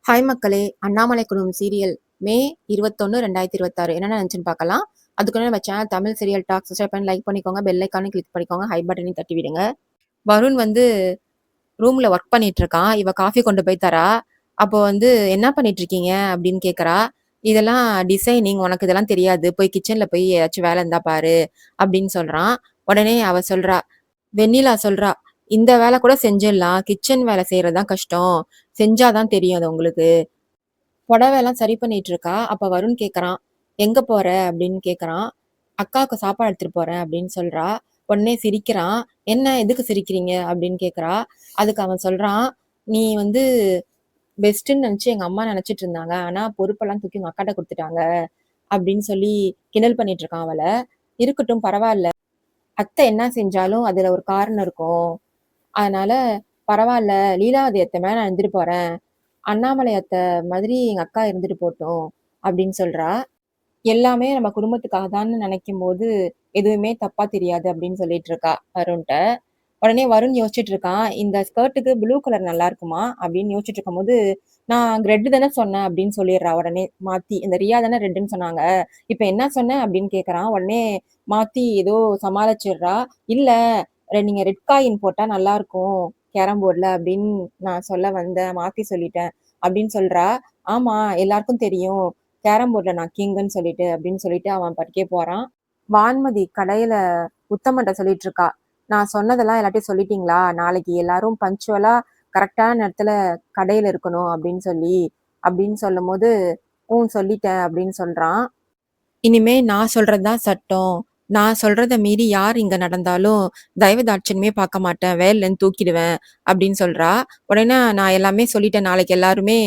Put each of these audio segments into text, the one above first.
Hi மக்களே! அண்ணாமலை குடும்பம் serial மே 21, 2026 என்ன நடந்துச்சுன்னு பார்க்கலாம். அதுக்குள்ள நம்ம channel Tamil serial talk subscribe பண்ணி லைக் பண்ணிக்கோங்க. பெல் ஐகானையும் கிளிக் பண்ணிக்கோங்க. ஹை பட்டனையும் தட்டி விடுங்க. வருண் வந்து ரூம்ல ஒர்க் பண்ணிட்டு இருக்கான். இவ காஃபி கொண்டு போய் தரா. அப்போ வந்து என்ன பண்ணிட்டு இருக்கீங்க அப்படின்னு கேட்கறா. இதெல்லாம் டிசைனிங் உனக்கு இதெல்லாம் தெரியாது. போய் கிச்சன்ல போய் ஏதாச்சும் வேலை இருந்தா பாரு அப்படின்னு சொல்றான். உடனே அவ சொல்றா, வெண்ணிலா சொல்றா, இந்த வேலை கூட செஞ்சிடலாம். கிச்சன் வேலை செய்யறது தான் கஷ்டம். செஞ்சாதான் தெரியும் அது உங்களுக்கு. புடவை எல்லாம் சரி பண்ணிட்டு இருக்கா. அப்ப வருண் கேக்குறான், எங்க போற அப்படின்னு கேக்குறான். அக்காவுக்கு சாப்பாடு எடுத்துட்டு போறேன் அப்படின்னு சொல்றா. உடனே சிரிக்கிறான். என்ன எதுக்கு சிரிக்கிறீங்க அப்படின்னு கேக்குறா. அதுக்கு அவன் சொல்றான், நீ வந்து பெஸ்ட்ன்னு நினைச்சு எங்க அம்மா நினைச்சிட்டு இருந்தாங்க. ஆனா பொறுப்பெல்லாம் தூக்கி உங்க அக்காட்ட கொடுத்துட்டாங்க அப்படின்னு சொல்லி கிண்டல் பண்ணிட்டு இருக்கான் அவளை. இருக்கட்டும் பரவாயில்ல. அத்தை என்ன செஞ்சாலும் அதுல ஒரு காரணம் இருக்கும். அதனால பரவாயில்ல. லீலாவதி அத்தை மேல நான் இருந்துட்டு போறேன். அண்ணாமலை அத்தை மாதிரி எங்க அக்கா இருந்துட்டு போட்டும் அப்படின்னு சொல்றா. எல்லாமே நம்ம குடும்பத்துக்காக தான்னு நினைக்கும் போது எதுவுமே தப்பா தெரியாது அப்படின்னு சொல்லிட்டு இருக்கா வருண்ட்ட. உடனே வருண் யோசிச்சுட்டு இருக்கான், இந்த ஸ்கர்ட்டுக்கு ப்ளூ கலர் நல்லா இருக்குமா அப்படின்னு யோசிச்சுட்டு இருக்கும்போது, நான் ரெட் தானே சொன்னேன் அப்படின்னு சொல்லிடுறா. உடனே மாத்தி, இந்த ரியா தானே ரெட்டுன்னு சொன்னாங்க, இப்ப என்ன சொன்ன அப்படின்னு கேக்குறான். உடனே மாத்தி ஏதோ சமாளிச்சிடுறா. இல்ல, நீங்க ரெட் காயின் போட்டா நல்லா இருக்கும் கேரம் போர்டுல அப்படின்னு நான் சொல்ல வந்தேன், மாத்தி சொல்லிட்டேன் அப்படின்னு சொல்றா. ஆமா, எல்லாருக்கும் தெரியும் கேரம் போர்டுல நான் கிங்குன்னு சொல்லிட்டு அப்படின்னு சொல்லிட்டு அவன் பட்டுக்கே போறான். வான்மதி கடையில உத்தமன்ட்ட சொல்லிட்டு இருக்கா, நான் சொன்னதெல்லாம் எல்லாத்தையும் சொல்லிட்டீங்களா, நாளைக்கு எல்லாரும் பஞ்சுவலா கரெக்டான நேரத்துல கடையில இருக்கணும் அப்படின்னு சொல்லும் போது, சொல்லிட்டேன் அப்படின்னு சொல்றான். இனிமே நான் சொல்றதுதான் சட்டம். நான் சொல்றத மீறி யார் இங்க நடந்தாலும் தயவு தாட்சண்யமே பார்க்க மாட்டேன். வேலையிலேருந்து தூக்கிடுவேன் அப்படின்னு சொல்றா. உடனே நான் எல்லாமே சொல்லிட்டேன். நாளைக்கு எல்லாருமே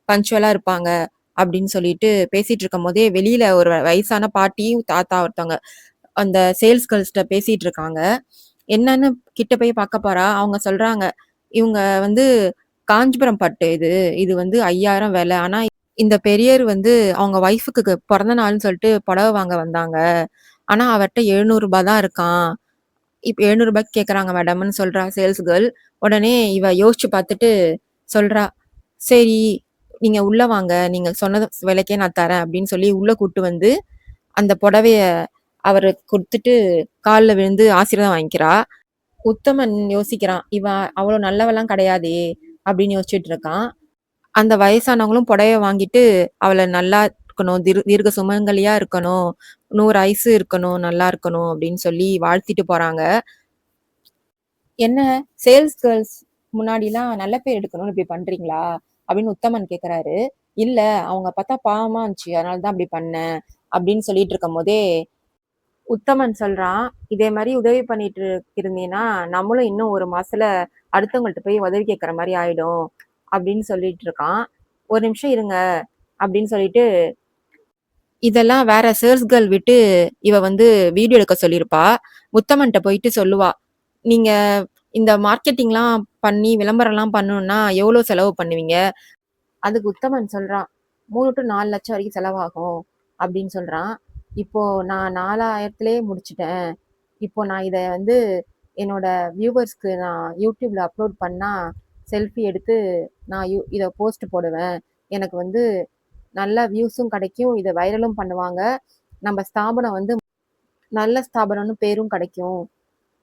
பங்க்சுவலா இருப்பாங்க அப்படின்னு சொல்லிட்டு பேசிட்டு இருக்கும்போதே வெளியில ஒரு வயசான பாட்டியும் தாத்தா ஒருத்தவங்க அந்த சேல்ஸ் கேர்ள்ஸ்ட்ட பேசிட்டு இருக்காங்க. என்னன்னு கிட்ட போய் பார்க்க போறா. அவங்க சொல்றாங்க, இவங்க வந்து காஞ்சிபுரம் பட்டு இது. இது வந்து 5000 விலை. ஆனா இந்த பெரியவர் வந்து அவங்க ஒய்ஃப்க்கு பிறந்த நாள்னு சொல்லிட்டு புடவை வாங்க வந்தாங்க. ஆனா அவர்ட்ட ரூ. 700 தான் இருக்காம். இப்ப ரூ. 700 கேட்கறாங்க மேடம்னு சொல்றா சேல்ஸ் கேர்ள். உடனே இவ யோசிச்சு பார்த்துட்டு சொல்றா, சரி நீங்க உள்ள வாங்க. நீங்க சொன்னது விலைக்கே நான் தரேன் அப்படின்னு சொல்லி உள்ள கூட்டு வந்து அந்த புடவைய அவருக்கு குடுத்துட்டு கால்ல விழுந்து ஆசீர்வாதம் வாங்கிக்கிறா. உத்தமன் யோசிக்கிறான், இவ அவ்வளோ நல்லவலாம் கிடையாதே அப்படின்னு யோசிச்சுட்டு இருக்கான். அந்த வயசானவங்களும் புடவைய வாங்கிட்டு, அவள நல்லா இருக்கணும், தீர்க்க சுமங்கலியா இருக்கணும், 100 ஆயுசு இருக்கணும், நல்லா இருக்கணும் அப்படின்னு சொல்லி வாழ்த்திட்டு போறாங்க. என்ன சேல்ஸ் கேர்ள்ஸ் முன்னாடிலாம் நல்ல பேர் எடுக்கணும்னு இப்படி பண்றீங்களா? அப்படின்னு உத்தமன் கேட்கறாரு. இல்ல, அவங்க பார்த்தா பாவமா இருந்துச்சு. அதனால தான் அப்படி பண்ணேன் அப்படின்னு சொல்லிட்டு இருக்கும்போதே, உத்தமன் சொல்றான், இதே மாரி உதவி பண்ணிட்டு இருந்தீன்னா, நம்மளும் இன்னும் 1 மாசத்துல அடுத்தவங்கள்ட்ட போய் உதவி கேட்கற மாரி ஆயிடும் அப்படின்னு சொல்லிட்டு இருக்கான். ஒரு நிமிஷம் இருங்க அப்படின்னு சொல்லிட்டு, இதெல்லாம் வேற சேல்ஸ் கேர்ள் விட்டு இவ வந்து வீடியோ எடுக்க சொல்லியிருப்பா. உத்தமன்ட்ட போயிட்டு சொல்லுவா, நீங்க இந்த மார்க்கெட்டிங்லாம் பண்ணி விளம்பரம்லாம் பண்ணணும்னா எவ்வளோ செலவு பண்ணுவீங்க? அதுக்கு உத்தமன் சொல்றான், 3 to 4 லட்சம் வரைக்கும் செலவாகும் அப்படின்னு சொல்றான். இப்போ நான் 4000த்திலேயே முடிச்சுட்டேன். இப்போ நான் இத வந்து என்னோட வியூவர்ஸ்க்கு நான் யூடியூப்ல அப்லோட் பண்ணா செல்ஃபி எடுத்து நான் இத போஸ்ட் போடுவேன். எனக்கு வந்து நல்ல வியூஸும் கிடைக்கும். இத வைரலும் பண்ணுவாங்க. நம்ம ஸ்தாபனம் வந்து நல்ல ஸ்தாபனம்னு பேரும் கிடைக்கும்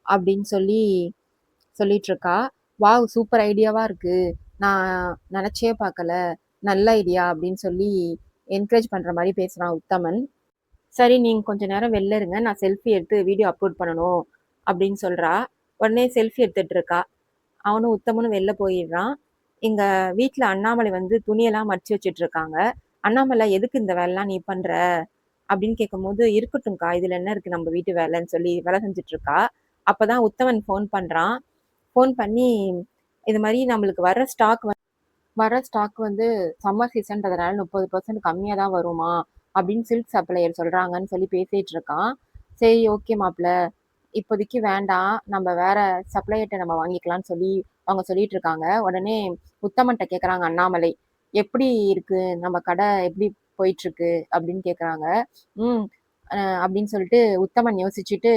அப்படின்னு சொல்லிட்டு இருக்கா. வாவ்! சூப்பர் ஐடியாவா இருக்கு. நான் நினைச்சே பார்க்கல. நல்ல ஐடியா அப்படின்னு சொல்லி என்கரேஜ் பண்ற மாரி பேசுறான் உத்தமன். சரி நீங்க கொஞ்ச நேரம் வெளில இருங்க. நான் செல்ஃபி எடுத்து வீடியோ அப்லோட் பண்ணணும் அப்படின்னு சொல்றா. உடனே செல்ஃபி எடுத்துட்டு இருக்கா. அவனும் உத்தமனும் வெளில போயிடுறான். எங்க வீட்ல அண்ணாமலை வந்து துணியெல்லாம் மடிச்சு வச்சுட்டு இருக்காங்க. அண்ணாமலை எதுக்கு இந்த வேலைலாம் நீ பண்ற? அப்படின்னு கேட்கும்போது, இருக்கட்டும்க்கா, இதுல என்ன இருக்கு நம்ம வீட்டு வேலைன்னு சொல்லி வேலை செஞ்சுட்டு இருக்கா. அப்பதான் உத்தமன் ஃபோன் பண்றான். ஃபோன் பண்ணி, இது மாதிரி நம்மளுக்கு வர ஸ்டாக் வந்து சம்மர் சீசன்றதுனால 30% கம்மியா தான் வருமா அப்படின்னு சில்க் சப்ளையர் சொல்றாங்கன்னு சொல்லி பேசிட்டு இருக்கான். சரி ஓகே மாப்ள, இப்போதைக்கு வேண்டாம். நம்ம வேற சப்ளையர்ட்ட நம்ம வாங்கிக்கலாம்னு சொல்லி அவங்க சொல்லிட்டு இருக்காங்க. உடனே உத்தமன்ட்ட கேட்கறாங்க அண்ணாமலை. எப்படி இருக்கு? நம்ம கடை எப்படி போயிட்டு இருக்கு? அப்படின்னு கேட்கறாங்க. ம். அப்படின்னு சொல்லிட்டு உத்தமன் யோசிச்சுட்டு,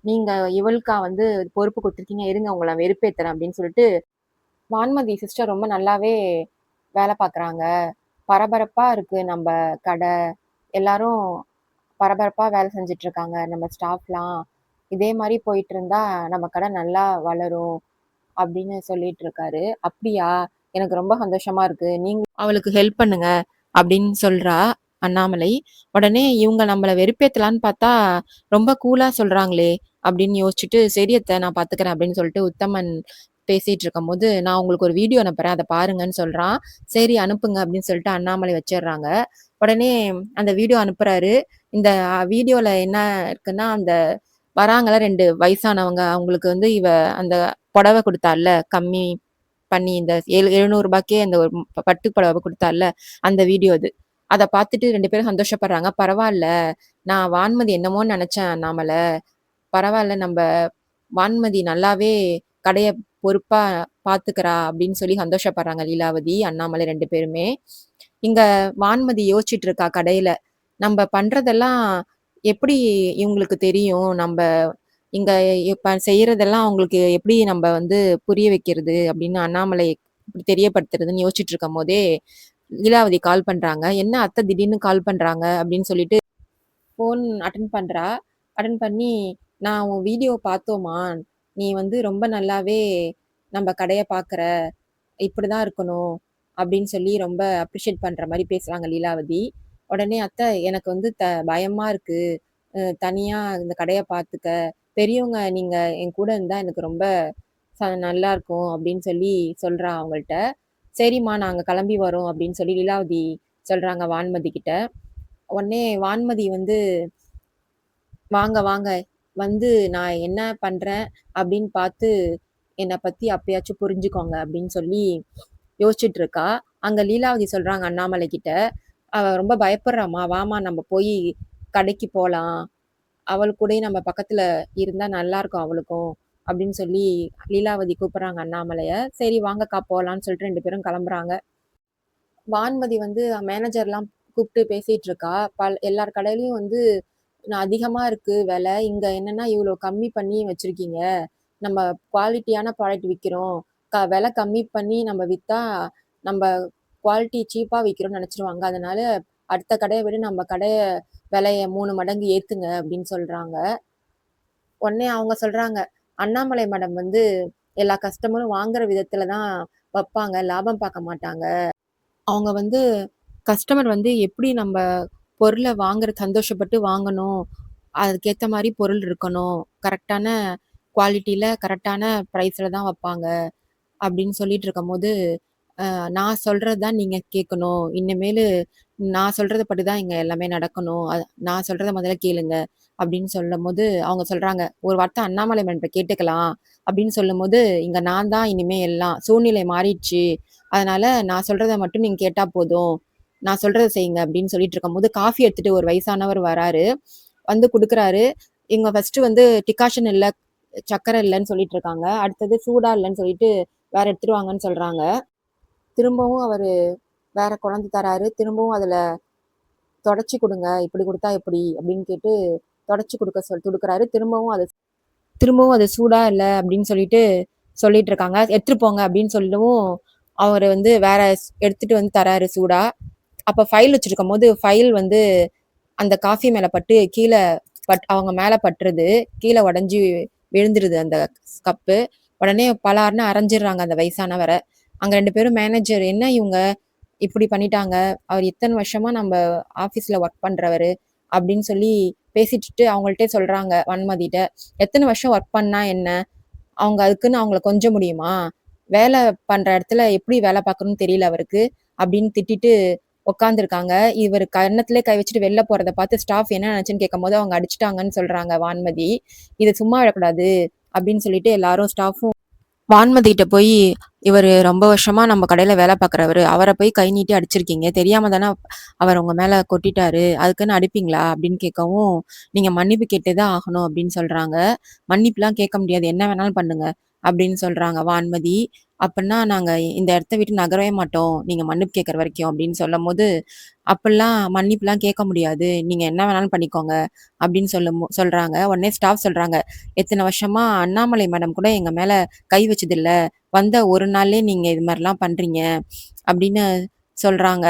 நீங்க இவளுக்கா வந்து பொறுப்பு கொடுத்துருக்கீங்க. இருங்க உங்கள வெறுப்பேத்துறேன் அப்படின்னு சொல்லிட்டு, வான்மதி சிஸ்டர் ரொம்ப நல்லாவே வேலை பார்க்குறாங்க. பரபரப்பா இருக்கு நம்ப கடை. எல்லாரும் பரபரப்பா வேலை செஞ்சுட்டு இருக்காங்க. நம்ம ஸ்டாஃப்லாம். இதே மாரி போயிட்டு இருந்தா நம்ம கடை நல்லா வளரும்." அப்படின்னு சொல்லிட்டு இருக்காரு. "அப்படியா? எனக்கு ரொம்ப சந்தோஷமா இருக்கு. நீங்க அவளுக்கு ஹெல்ப் பண்ணுங்க." அப்படின்னு சொல்றா அண்ணாமலை. உடனே இவங்க நம்மள வெறுப்பேத்தலான்னு பார்த்தா, ரொம்ப கூலா சொல்றாங்களே அப்படின்னு யோசிச்சுட்டு, "சரி அத்த நான் பார்த்துக்கிறேன்." அப்படின்னு சொல்லிட்டு உத்தமன் பேசிட்டு இருக்கும்போது, "நான் உங்களுக்கு ஒரு வீடியோ அனுப்புறேன். அத பாருங்கன்னு" சொல்றான். "சரி அனுப்புங்க." அப்படின்னு சொல்லிட்டு அண்ணாமலை வச்சிடுறாங்க. உடனே அந்த வீடியோ அனுப்புறாரு. இந்த வீடியோல என்ன இருக்குன்னா, அந்த வராங்கல்ல 2 வயசானவங்க. அவங்களுக்கு வந்து அந்த புடவ குடுத்தால்ல, கம்மி பண்ணி இந்த ரூ. 700க்கே அந்த ஒரு பட்டு புடவ குடுத்தால்ல, அந்த வீடியோ அது. அத பார்த்துட்டு 2 பேரும் சந்தோஷப்படுறாங்க. "பரவால்ல, நான் வான்மதி என்னமோன்னு நெனச்சேன் அண்ணாமல. பரவால்ல நம்ப வான்மதி நல்லாவே கடைய பொறுப்பா பார்த்துக்கிறா." அப்படின்னு சொல்லி சந்தோஷப்படுறாங்க லீலாவதி, அண்ணாமலை 2 பேருமே. இங்க வான்மதி யோசிச்சுட்டு இருக்கா கடையில. "நம்ப பண்றதெல்லாம் எப்படி இவங்களுக்கு தெரியும்? நம்ப இங்க இப்ப செய்யறதெல்லாம் அவங்களுக்கு எப்படி நம்ப வந்து புரிய வைக்கிறது?" அப்படின்னு அண்ணாமலை இப்படி தெரியப்படுத்துறதுன்னு யோசிச்சுட்டு இருக்கும்போதே, லீலாவதி கால் பண்றாங்க. "என்ன அத்தை திடீர்னு கால் பண்றாங்க?" அப்படின்னு சொல்லிட்டு ஃபோன் அட்டெண்ட் பண்றா. அட்டெண்ட் பண்ணி, "நான் உன் வீடியோ பார்த்தோம்மா. நீ வந்து ரொம்ப நல்லாவே நம்ப கடைய பார்க்குற. இப்படிதான் இருக்கணும்." அப்படின்னு சொல்லி ரொம்ப அப்ரிஷியேட் பண்ற மாரி பேசுறாங்க லீலாவதி. உடனே, "அத்தை எனக்கு வந்து பயமா இருக்கு. தனியா இந்த கடைய பார்த்துக்க. பெரியவங்க நீங்க என் கூட இருந்தா எனக்கு ரொம்ப நல்லாருக்கும்." அப்படின்னு சொல்லி சொல்றா அவங்கள்ட்ட. "சரிம்மா நாங்க கிளம்பி வரோம்." அப்படின்னு சொல்லி லீலாவதி சொல்றாங்க வான்மதி கிட்ட. உடனே வான்மதி வந்து, "வாங்க, வாங்க. வந்து நான் என்ன பண்றேன் அப்படின்னு பார்த்து, என்ன பத்தி அப்பயாச்சும் புரிஞ்சுக்கோங்க." அப்படின்னு சொல்லி யோசிச்சுட்டு இருக்கா. அங்க லீலாவதி சொல்றாங்க அண்ணாமலை கிட்ட, "அவ ரொம்ப பயப்படுறாம்மா. வாம்மா நம்ம போய் கடைக்கு போலாம். அவள் கூடயும் நம்ம பக்கத்துல இருந்தா நல்லாருக்கும் அவளுக்கும்." அப்படின்னு சொல்லி லீலாவதி கூப்பிடுறாங்க அண்ணாமலைய. "சரி வாங்கக்கா போலான்னு" சொல்லிட்டு 2 பேரும் கிளம்புறாங்க. வான்மதி வந்து மேனேஜர்லாம் கூப்பிட்டு பேசிட்டு இருக்கா. எல்லார் கடையிலயும் வந்து அதிகமா இருக்கு விலை. இங்க என்னன்னா இவ்ளோ கம்மி பண்ணி வச்சிருக்கீங்க. நம்ம குவாலிட்டியான ப்ராடக்ட் விக்கிறோம். விலை கம்மி பண்ணி நம்ம வித்தா, நம்ம குவாலிட்டி சீப்பா விக்கிறோம்னு நெனச்சுருவாங்க. அதனால அடுத்த கடைய விட நம்ம கடைய விலைய 3 மடங்கு ஏத்துங்க அப்படின்னு சொல்றாங்க. உடனே அவங்க சொல்றாங்க, "அண்ணாமலை மேடம் வந்து எல்லா கஸ்டமரும் வாங்குற விதத்துல தான் வப்பாங்க. லாபம் பார்க்க மாட்டாங்க." அவங்க வந்து கஸ்டமர் வந்து எப்படி நம்ப பொருள சந்தோஷப்பட்டு வாங்கணும். அதுக்கேத்த மாரி பொருள் இருக்கணும். கரெக்ட்டான குவாலிட்டில, கரெக்ட்டான பிரைஸ்ல தான் வப்பாங்க. அப்படின்னு சொல்லிட்டு இருக்கும்போது, நான் சொல்றது தான் நீங்க கேட்கணும். இனிமேலு நான் சொல்றத படி தான் இங்க எல்லாமே நடக்கணும். நான் சொல்றத முதல்ல கேளுங்க." அப்படின்னு சொல்லும்போது, அவங்க சொல்றாங்க, "ஒரு வார்த்தை அண்ணாமலை மேம்ட்ட கேட்டுக்கலாம்." அப்படின்னு சொல்லும்போது, "இங்க நான் தான் இனிமே எல்லாம். சூழ்நிலை மாறிடுச்சு. அதனால நான் சொல்றத மட்டும் நீங்க கேட்டா போதும். நான் சொல்றத செய்யுங்க." அப்படின்னு சொல்லிட்டு இருக்கும்போது, காஃபி எடுத்துட்டு ஒரு வயசானவர் வராரு. வந்து குடுக்குறாரு. இவங்க ஃபர்ஸ்ட்டு வந்து டிகாஷன் இல்ல, சர்க்கரை இல்லன்னு சொல்லிட்டு இருக்காங்க. அடுத்தது சூடா இல்லன்னு சொல்லிட்டு வேற எடுத்துட்டு வாங்கன்னு சொல்றாங்க. திரும்பவும் அவரு வேற கொண்டாந்து தராரு. திரும்பவும் அதுல "தொடச்சு குடுங்க. இப்படி குடுத்தா எப்படி?" அப்படின்னு கேட்டு தொடச்சு குடுக்குறாரு. திரும்பவும் அது சூடா இல்ல அப்படின்னு சொல்லிட்டு இருக்காங்க. "எடுத்துட்டு போங்க." அப்படின்னு சொல்லவும், அவரு வந்து வேற எடுத்துட்டு வந்து தராரு சூடா. அப்ப ஃபைல் வச்சிருக்கும்போது, ஃபைல் வந்து அந்த காஃபி மேல பட்டு கீழ அவங்க மேல பட்டுருது. கீழ உடைஞ்சு விழுந்துருது அந்த கப்பு. உடனே பலார்ன்னு அரைஞ்சிடுறாங்க அந்த வயசானவர. அங்க 2 பேரும் மேனேஜர், "என்ன இவங்க இப்படி பண்ணிட்டாங்க? அவர் இத்தன வருஷமா நம்ப ஆஃபீஸ்ல ஒர்க் பண்றவரு." அப்படின்னு சொல்லி பேசிட்டு அவங்கள்ட்டயே சொல்றாங்க வன்மதிட்ட. "எத்தன வருஷம் ஒர்க் பண்ணா என்ன? அவங்க அதுக்குன்னு அவங்கள கொஞ்ச முடியுமா? வேலை பண்ற இடத்துல எப்படி வேலை பார்க்கணும்னு தெரியல அவருக்கு." அப்படின்னு திட்டிட்டு உட்காந்துருக்காங்க. இவரு கன்னத்திலே கை வச்சுட்டு வெளில போறத பார்த்து ஸ்டாஃப் என்ன நினைச்சுன்னு கேட்கும்போது, அவங்க அடிச்சுட்டாங்கன்னு சொல்றாங்க வான்மதி. "இது சும்மா விடக்கூடாது." அப்படின்னு சொல்லிட்டு எல்லாரும் ஸ்டாஃபும் வான்மதிகிட்ட போயி, "இவரு ரொம்ப வருஷமா நம்ம கடையில வேலை பார்க்குறவரு. அவர போய் கை நீட்டி அடிச்சிருக்கீங்க. தெரியாம தானே அவர் உங்க மேல கொட்டிட்டாரு. அதுக்குன்னு அடிப்பீங்களா?" அப்படின்னு கேட்கவும், "நீங்க மன்னிப்பு கேட்டே தான் ஆகணும்." அப்படின்னு சொல்றாங்க. "மன்னிப்புலாம் கேட்க முடியாது. என்ன வேணாலும் பண்ணுங்க." அப்படின்னு சொல்றாங்க வான்மதி. "அப்பன்னா நாங்க இந்த இடத்த விட்டு நகரவே மாட்டோம். நீங்க மன்னிப்பு கேட்கற வரைக்கும்." அப்படின்னு சொல்லும்போது, "அப்படிலாம் மன்னிப்புலாம் கேட்க முடியாது. நீங்க என்ன வேணாலும் பண்ணிக்கோங்க." அப்படின்னு சொல்றாங்க. உடனே ஸ்டாஃப் சொல்றாங்க, "இத்தன வருஷமா அண்ணாமலை மேடம் கூட எங்க மேல கை வச்சதில்ல. வந்த ஒரு நாள்லயே நீங்க இது மாரிலாம் பண்றீங்க." அப்படின்னு சொல்றாங்க.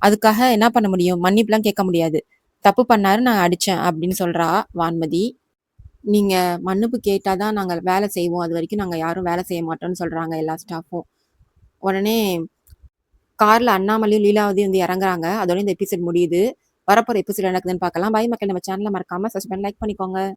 அதுக்காக என்ன பண்ண முடியும்? மன்னிப்புலாம் கேட்க முடியாது. "தப்பு பண்ணாரு, நான் அடிச்சேன்" அப்படின்னு சொல்றா வான்மதி. "நீங்க மன்னிப்பு கேட்டா தான் நாங்க வேலை செய்வோம். அதுவரைக்கும் நாங்க யாரும் வேலை செய்ய மாட்டோம்ன்னு" சொல்றாங்க எல்லா ஸ்டாஃப்பும். உடனே கார்ல அண்ணாமலையும், லீலாவதியும் வந்து இறங்குறாங்க. அதோட இந்த எபிசோட் முடியுது. வரப்போற எபிசோட் என்ன நடக்குதுன்னு பார்க்கலாம். பாய் மக்களே! நம்ம சேனல மறக்காம சப்ஸ்கிரைப் பண்ணி லைக் பண்ணிக்கோங்க.